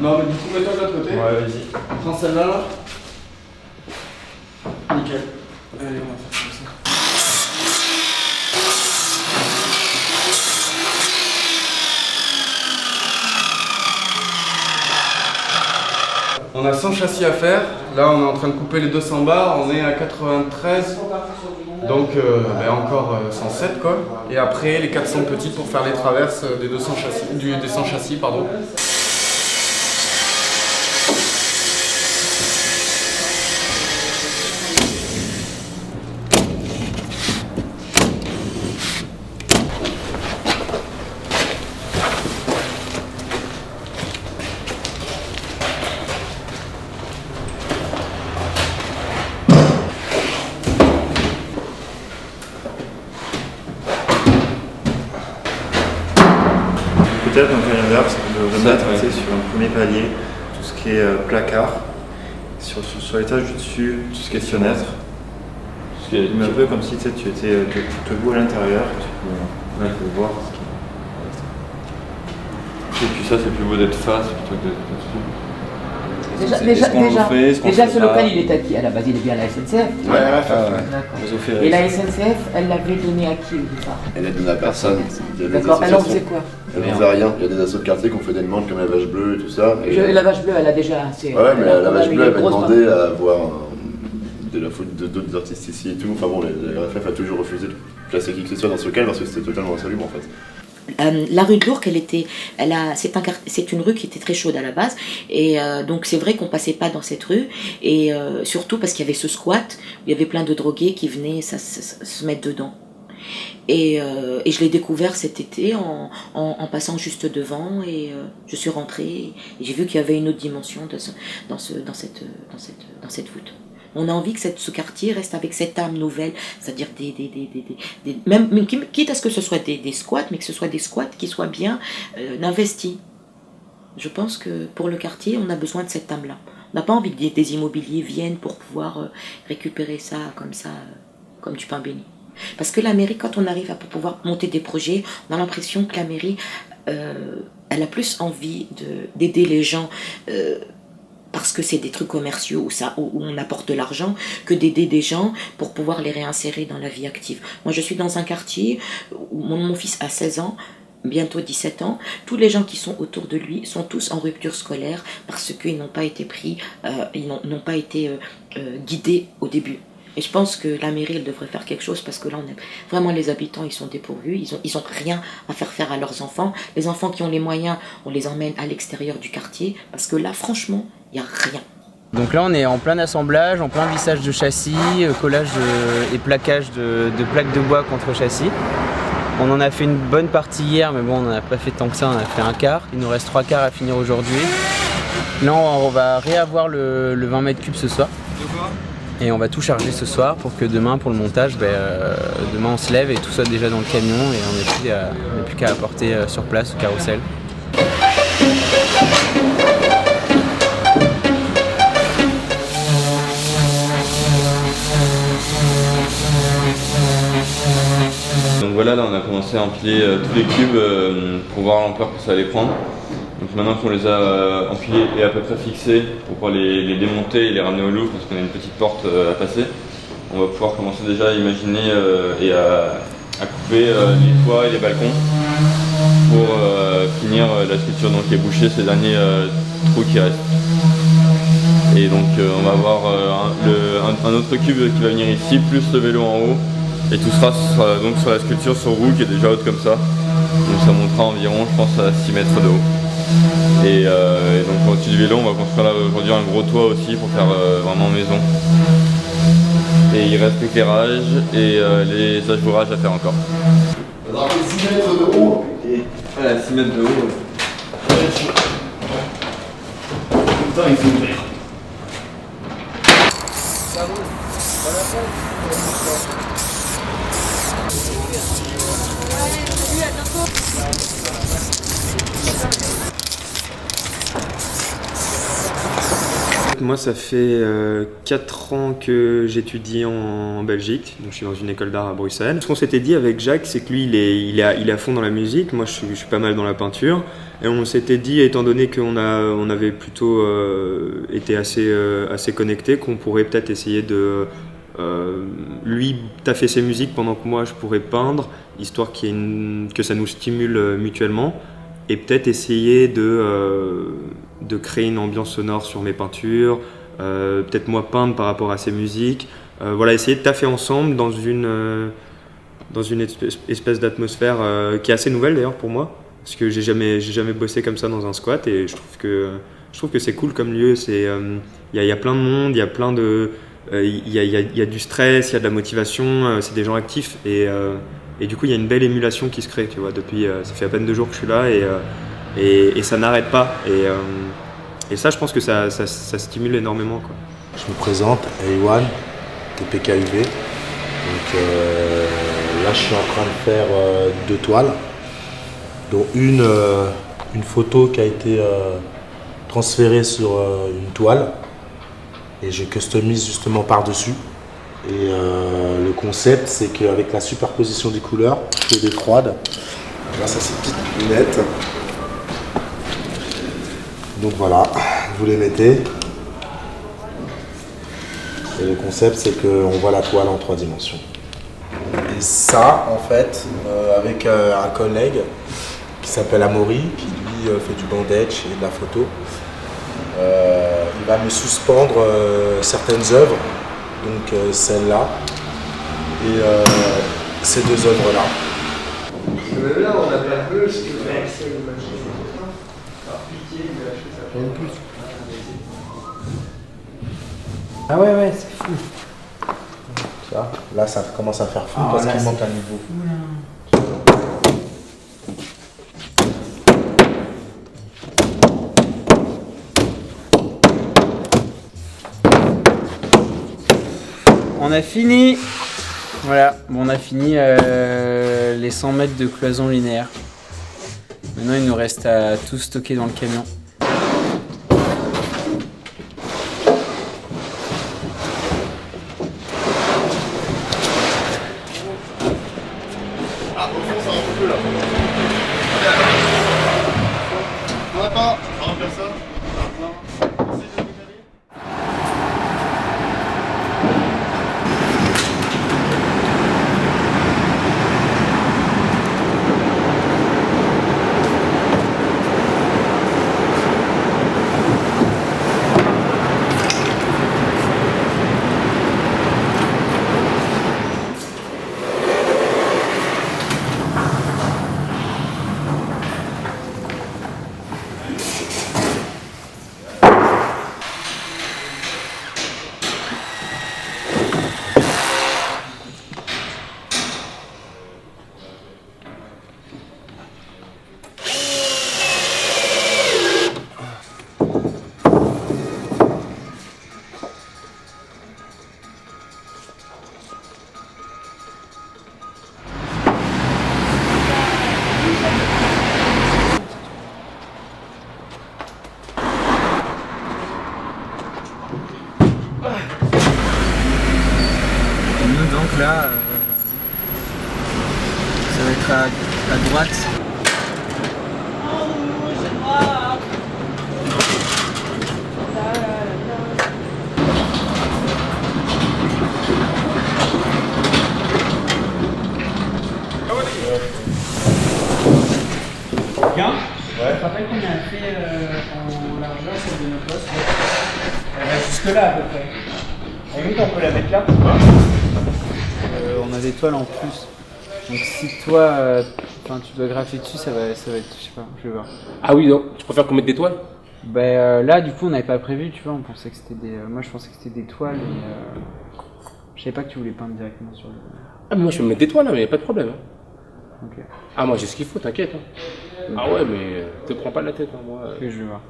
Non, mais du coup, mets-toi de l'autre côté. Ouais, vas-y. Prends celle-là, là. Nickel. Allez, on va faire comme ça. On a 100 châssis à faire. Là, on est en train de couper les 200 barres. On est à 93. Donc, encore 107 quoi. Et après, les 400 petits pour faire les traverses des 200 châssis, des 100 châssis, pardon. Peut-être donc à l'inverse, de remettre sur un premier palier tout ce qui est placard, sur l'étage du dessus, tout ce qui est fenêtre. Un peu comme si tu étais debout à l'intérieur, tu peux voir ce qui Et puis ça, c'est plus beau d'être face plutôt que d'être dessus. Déjà, ce local, il est à qui à la base? Il est bien à la SNCF. Ouais. D'accord. Et la SNCF, elle l'avait donné à qui au départ? Elle est donnée à personne. D'accord, elle en faisait quoi? Elle ne faisait rien. Il y a des assos de quartier qui ont fait des demandes comme la Vache Bleue et tout ça. La Vache Bleue, elle a déjà assez. Ouais, mais la Vache Bleue avait demandé à avoir de la faute d'autres artistes ici et tout. Enfin bon, la RFF a toujours refusé de placer qui que ce soit dans ce local parce que c'était totalement insalubre en fait. La rue de l'Ourcq, c'est une rue qui était très chaude à la base, et donc c'est vrai qu'on passait pas dans cette rue, et surtout parce qu'il y avait ce squat, où il y avait plein de drogués qui venaient se mettre dedans. Et je l'ai découvert cet été en passant juste devant, et je suis rentrée et j'ai vu qu'il y avait une autre dimension dans cette voûte. On a envie que ce quartier reste avec cette âme nouvelle, c'est-à-dire même quitte à ce que ce soit des squats, mais que ce soit des squats qui soient bien investis. Je pense que pour le quartier, on a besoin de cette âme-là. On n'a pas envie que des immobiliers viennent pour pouvoir récupérer ça, comme du pain béni. Parce que la mairie, quand on arrive à pouvoir monter des projets, on a l'impression que la mairie, elle a plus envie d'aider les gens parce que c'est des trucs commerciaux où on apporte de l'argent, que d'aider des gens pour pouvoir les réinsérer dans la vie active. Moi, je suis dans un quartier où mon fils a 16 ans, bientôt 17 ans. Tous les gens qui sont autour de lui sont tous en rupture scolaire parce qu'ils n'ont pas été pris, ils n'ont pas été guidés au début. Et je pense que la mairie, elle devrait faire quelque chose parce que là, vraiment, les habitants, ils sont dépourvus. Ils ont rien à faire à leurs enfants. Les enfants qui ont les moyens, on les emmène à l'extérieur du quartier parce que là, franchement, il n'y a rien. Donc là, on est en plein assemblage, en plein vissage de châssis, collage et plaquage de plaques de bois contre châssis. On en a fait une bonne partie hier, mais bon, on n'en a pas fait tant que ça, on a fait un quart. Il nous reste 3 quarts à finir aujourd'hui. Là, on va réavoir le 20 mètres cubes ce soir. Et on va tout charger ce soir pour que demain, pour le montage, demain on se lève et tout soit déjà dans le camion et on n'a plus qu'à apporter sur place au carrousel. Donc voilà, là on a commencé à empiler tous les cubes pour voir l'ampleur que ça allait prendre. Donc maintenant qu'on les a empilés et à peu près fixés pour pouvoir les démonter et les ramener au louvre parce qu'on a une petite porte à passer, on va pouvoir commencer déjà à imaginer et à couper les toits et les balcons pour finir la sculpture donc, qui est bouchée, ces derniers trous qui restent. Et donc on va avoir un autre cube qui va venir ici, plus le vélo en haut. Et tout sera donc sur la sculpture sur roue qui est déjà haute comme ça. Donc ça montera environ, je pense, à 6 mètres de haut. Et donc au-dessus du vélo, on va construire là aujourd'hui un gros toit aussi pour faire vraiment maison. Et il reste l'éclairage et les ajourages à faire encore. Alors 6 mètres de haut. Voilà, 6 mètres de haut. Putain, il faut ouvrir. moi ça fait 4 ans que j'étudie en Belgique, donc je suis dans une école d'art à Bruxelles. Ce qu'on s'était dit avec Jacques, c'est que lui il est à fond dans la musique, moi je suis pas mal dans la peinture. Et on s'était dit, étant donné qu'on avait plutôt été assez connectés, qu'on pourrait peut-être essayer de... lui taffer ses musiques pendant que moi je pourrais peindre, histoire que ça nous stimule mutuellement. Et peut-être essayer de créer une ambiance sonore sur mes peintures, peut-être moi peindre par rapport à ses musiques. Voilà, essayer de taffer ensemble dans une espèce d'atmosphère qui est assez nouvelle d'ailleurs pour moi, parce que j'ai jamais bossé comme ça dans un squat et je trouve que c'est cool comme lieu. Il y a plein de monde, il y a plein de... il y a du stress, il y a de la motivation, c'est des gens actifs et du coup il y a une belle émulation qui se crée, tu vois, depuis ça fait à peine 2 jours que je suis là et ça n'arrête pas et ça je pense que ça stimule énormément, quoi. Je me présente, Aywan, TPKUV. Donc là je suis en train de faire 2 toiles, dont une photo qui a été transférée sur une toile et je customise justement par-dessus. Et le concept, c'est qu'avec la superposition des couleurs, je fais des froides grâce à ces petites lunettes. Donc voilà, vous les mettez. Et le concept, c'est qu'on voit la toile en 3 dimensions. Et ça, en fait, avec un collègue qui s'appelle Amaury, qui lui fait du bandage et de la photo, il va me suspendre certaines œuvres. Donc celle-là et ces 2 œuvres-là. Là, on a pas peu ce que Ah ouais, c'est fou. Ça, là, ça commence à faire fou parce qu'il manque un niveau. On a fini. Voilà, bon, on a fini les 100 mètres de cloison linéaire. Maintenant il nous reste à tout stocker dans le camion. Donc là, ça va être à droite. Bien. Ouais. Je te rappelle qu'on a fait en largeur celle de nos postes. Elle va jusque là à peu près. À la limite, on peut la mettre là. On a des toiles en plus. Donc si toi, tu dois graffer dessus, ça va être, je sais pas, je vais voir. Ah oui, non, tu préfères qu'on mette des toiles? Là, du coup, on n'avait pas prévu, tu vois, on pensait que c'était des... moi, je pensais que c'était des toiles et... je savais pas que tu voulais peindre directement sur le... Ah mais moi je peux mettre des toiles, hein, mais y a pas de problème. Hein. Ok. Ah moi j'ai ce qu'il faut, t'inquiète. Hein. Ah ouais, mais te prends pas la tête, hein, moi. Ok, je vais voir.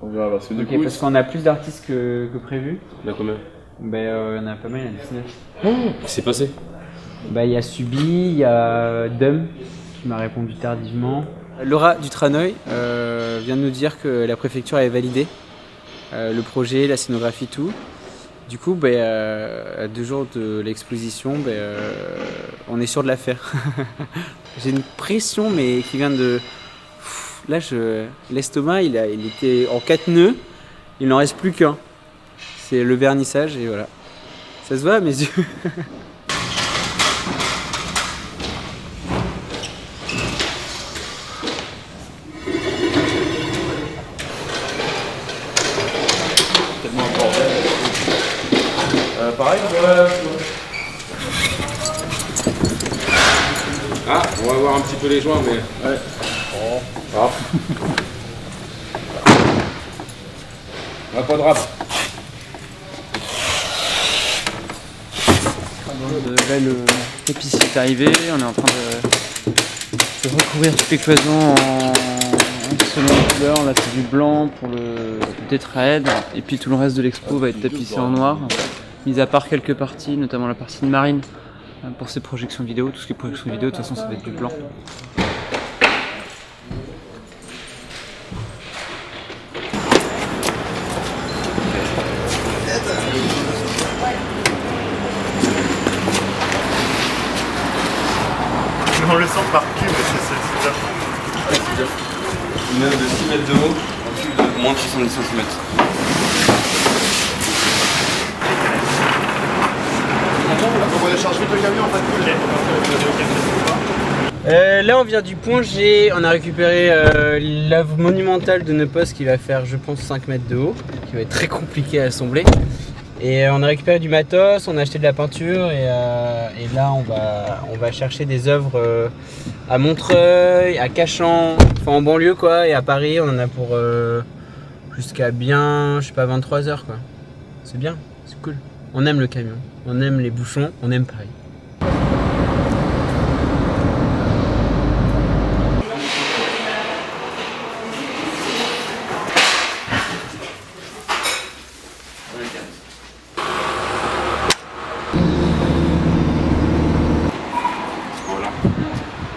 On verra, parce que du coup... parce qu'on a plus d'artistes que prévu. Il y en a combien? Il y en a pas mal, il y en a 19. Qu'est-ce qui s'est passé? Il y a Subi, il y a Dum qui m'a répondu tardivement. Laura du Tranoï vient de nous dire que la préfecture avait validé. le projet, la scénographie, tout. Du coup, à 2 jours de l'exposition, on est sûr de la faire. J'ai une pression, mais qui vient de... Là, l'estomac, il était en 4 nœuds, il n'en reste plus qu'un. C'est le vernissage et voilà. Ça se voit à mes yeux. Pareil Ah, on va voir un petit peu les joints, mais... Ouais. Oh. On n'a pas de rap. Là, le tapissier est arrivé, on est en train de recouvrir toutes les cloisons selon les couleurs. Là, c'est du blanc pour le tétraèdre, et puis tout le reste de l'expo va être tapissé en noir, mis à part quelques parties, notamment la partie de Marine pour ses projections vidéo. Tout ce qui est projection vidéo, de toute façon, ça va être du blanc. On le sent par cube, c'est bien. Une œuvre de 6 mètres de haut, un cube de moins de 70 cm. On va charger le camion en fait. Là, on vient du point G, on a récupéré l'œuvre monumentale de Nepos qui va faire, je pense, 5 mètres de haut, qui va être très compliqué à assembler. Et on a récupéré du matos, on a acheté de la peinture et là on va chercher des œuvres à Montreuil, à Cachan, enfin en banlieue quoi, et à Paris on en a pour jusqu'à bien, je sais pas, 23 h quoi. C'est bien, c'est cool. On aime le camion, on aime les bouchons, on aime Paris.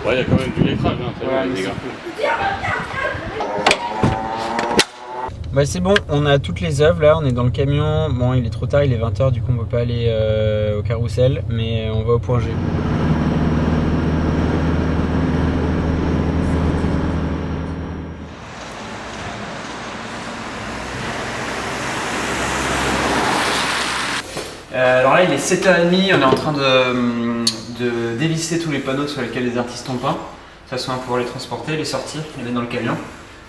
Ouais, il y a quand même du lettrage, hein, les gars. C'est bon, on a toutes les œuvres là, on est dans le camion. Bon, il est trop tard, il est 20 h, du coup on peut pas aller au carrousel, mais on va au point G. Alors là, il est 7h30, on est en train de dévisser tous les panneaux sur lesquels les artistes ont peint, de façon à pouvoir les transporter, les sortir, les mettre dans le camion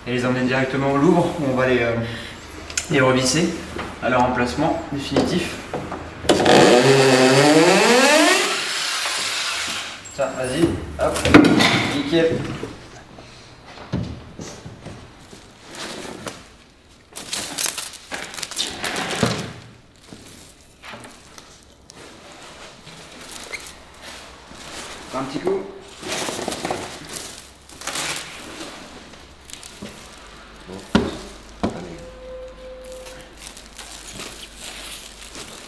et les emmener directement au Louvre où on va les revisser à leur emplacement définitif. Ça, vas-y, hop, nickel. Un petit coup.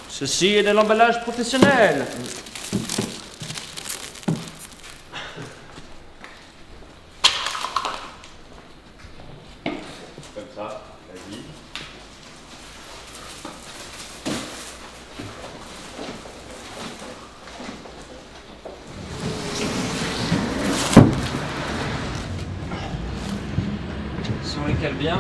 Ceci est de l'emballage professionnel. Comme ça, vas-y. Si on les cale bien.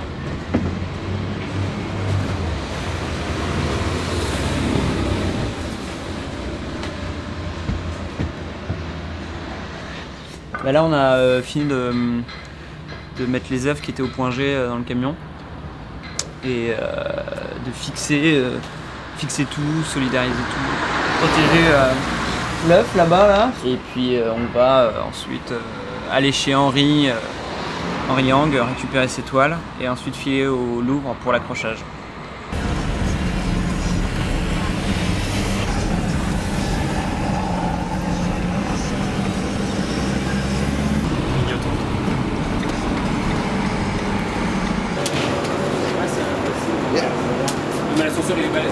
Là on a fini de mettre les œuvres qui étaient au point G dans le camion et de fixer tout, solidariser tout, protéger l'œuf là-bas là. Et puis on va ensuite aller chez Henri Yang récupérer ses toiles et ensuite filer au Louvre pour l'accrochage. Mais l'ascenseur il est balèze.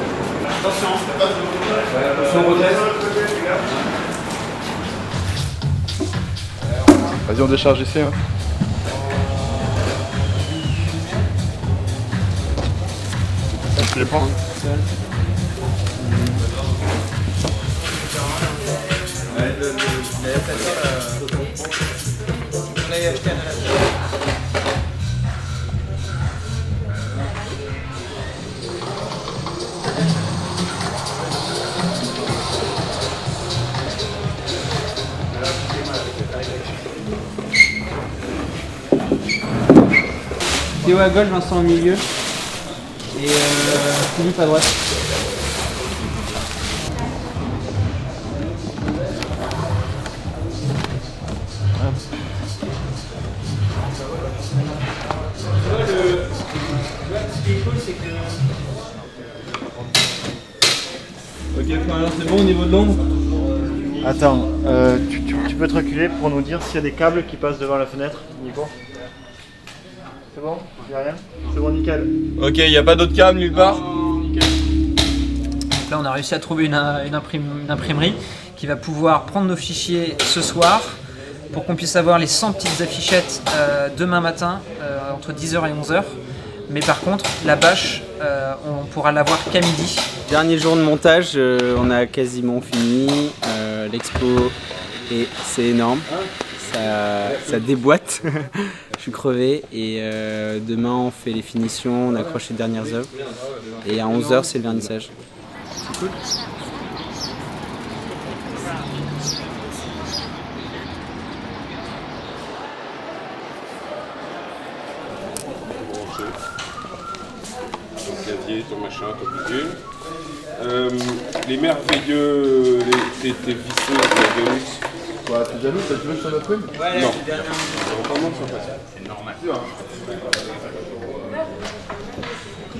Attention, attention, redresse. Vas-y, on décharge ici. Hein. Tu les prends? Théo à gauche, Vincent au milieu. Et Philippe à droite. Ok, Florian, c'est bon au niveau de l'ombre? Attends, tu peux te reculer pour nous dire s'il y a des câbles qui passent devant la fenêtre, Nico? C'est bon? Il n'y a rien? C'est bon, nickel. Ok, il n'y a pas d'autres câbles nulle part? Donc là, on a réussi à trouver une imprimerie qui va pouvoir prendre nos fichiers ce soir pour qu'on puisse avoir les 100 petites affichettes demain matin entre 10h et 11h. Mais par contre, la bâche, on pourra l'avoir qu'à midi. Dernier jour de montage, on a quasiment fini l'expo et c'est énorme. Ça déboîte. Je suis crevé et demain on fait les finitions, on accroche les dernières œuvres et à 11h c'est le vernissage. C'est cool. Ton clavier, ton machin, ton bidule. Les merveilleux, tes visseux de Vénus. Quoi, tu es jaloux? Tu veux que je te l'imprime? Ouais, non. Vraiment, c'est normal.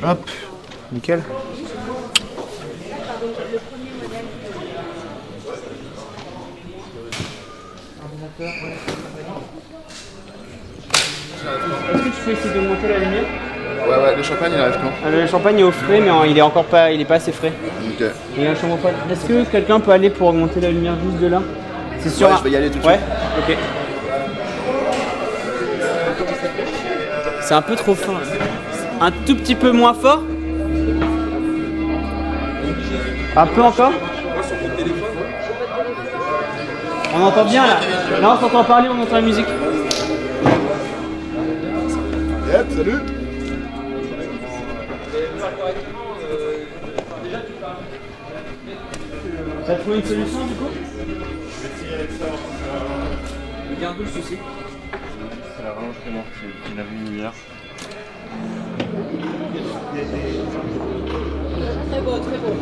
Hop, nickel. Est-ce que tu peux essayer d'augmenter la lumière? Ouais, le champagne il arrive quand? Le champagne est au frais mais il est pas assez frais. Ok. Il y a un chambre froide. Est-ce que quelqu'un peut aller pour augmenter la lumière juste de là? C'est sûr. Ouais, je vais y aller tout de suite. Ouais, ok. C'est un peu trop fin. Là. Un tout petit peu moins fort. Un peu encore. On entend bien là. Là on s'entend parler, on entend la musique. Yep, salut. T'as trouvé une solution du coup? Regarde où le souci. C'est la rallonge qui est morte, qui l'a vu hier. Très beau, très beau.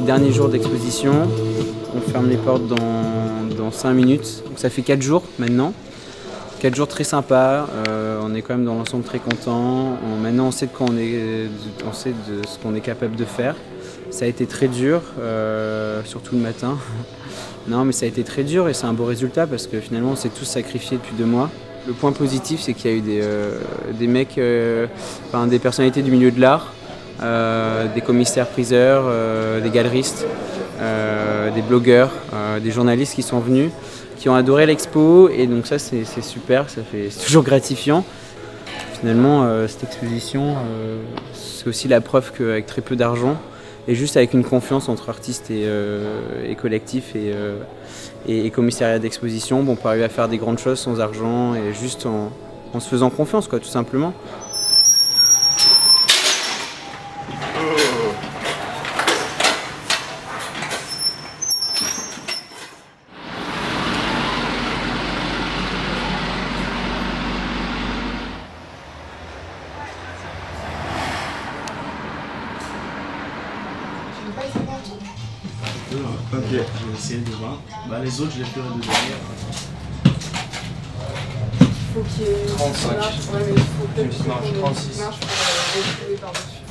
Dernier jour d'exposition, on ferme les portes dans 5 minutes, donc ça fait 4 jours maintenant, 4 jours très sympas, on est quand même dans l'ensemble très content, maintenant on sait de ce qu'on est capable de faire, ça a été très dur, surtout le matin, non mais ça a été très dur et c'est un beau résultat parce que finalement on s'est tous sacrifiés depuis 2 mois. Le point positif c'est qu'il y a eu des mecs, des personnalités du milieu de l'art, des commissaires-priseurs, des galeristes, des blogueurs, des journalistes qui sont venus, qui ont adoré l'expo et donc ça c'est super, c'est toujours gratifiant. Finalement cette exposition c'est aussi la preuve qu'avec très peu d'argent et juste avec une confiance entre artistes et collectifs et commissariat d'exposition, on peut arriver à faire des grandes choses sans argent et juste en se faisant confiance quoi, tout simplement. Ok, je vais essayer de voir. Bah, les autres, je les ferai de derrière. Faut qu'il y ait 35. Ouais, mais il faut peut-être Marche, 36. marche pour retrouver par-dessus.